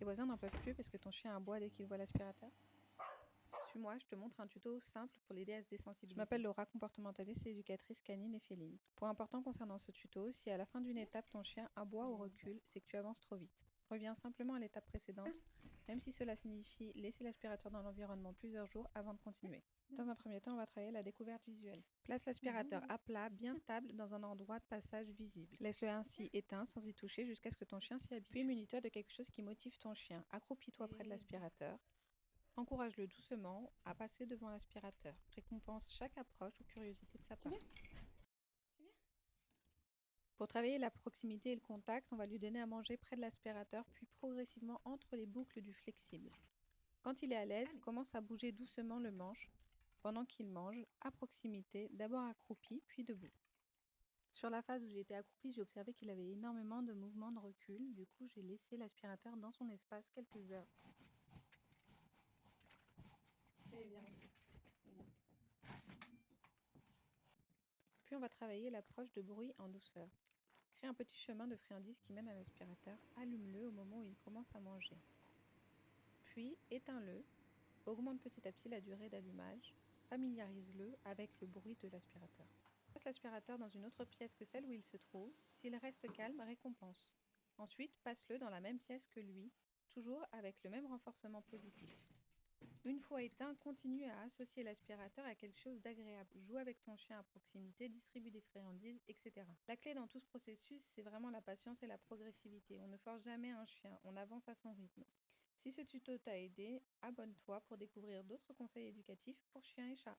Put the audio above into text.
voisins n'en peuvent plus parce que ton chien aboie dès qu'il voit l'aspirateur? Suis-moi, je te montre un tuto simple pour l'aider à se désensibiliser. Je m'appelle Laura, comportementaliste et éducatrice canine et féline. Point important concernant ce tuto, si à la fin d'une étape ton chien aboie ou recule, c'est que tu avances trop vite. Reviens simplement à l'étape précédente, même si cela signifie laisser l'aspirateur dans l'environnement plusieurs jours avant de continuer. Dans un premier temps, on va travailler la découverte visuelle. Place l'aspirateur à plat, bien stable, dans un endroit de passage visible. Laisse-le ainsi éteint sans y toucher jusqu'à ce que ton chien s'y habitue. Puis munis-toi de quelque chose qui motive ton chien. Accroupis-toi près de l'aspirateur. Encourage-le doucement à passer devant l'aspirateur. Récompense chaque approche ou curiosité de sa part. Pour travailler la proximité et le contact, on va lui donner à manger près de l'aspirateur, puis progressivement entre les boucles du flexible. Quand il est à l'aise, commence à bouger doucement le manche pendant qu'il mange, à proximité, d'abord accroupi, puis debout. Sur la phase où j'ai été accroupi, j'ai observé qu'il avait énormément de mouvements de recul. Du coup, j'ai laissé l'aspirateur dans son espace quelques heures. Puis on va travailler l'approche de bruit en douceur. Crée un petit chemin de friandises qui mène à l'aspirateur. Allume-le au moment où il commence à manger. Puis éteins-le. Augmente petit à petit la durée d'allumage. Familiarise-le avec le bruit de l'aspirateur. Place l'aspirateur dans une autre pièce que celle où il se trouve. S'il reste calme, récompense. Ensuite, passe-le dans la même pièce que lui, toujours avec le même renforcement positif. Une fois éteint, continue à associer l'aspirateur à quelque chose d'agréable. Joue avec ton chien à proximité, distribue des friandises, etc. La clé dans tout ce processus, c'est vraiment la patience et la progressivité. On ne force jamais un chien, on avance à son rythme. Si ce tuto t'a aidé, abonne-toi pour découvrir d'autres conseils éducatifs pour chiens et chats.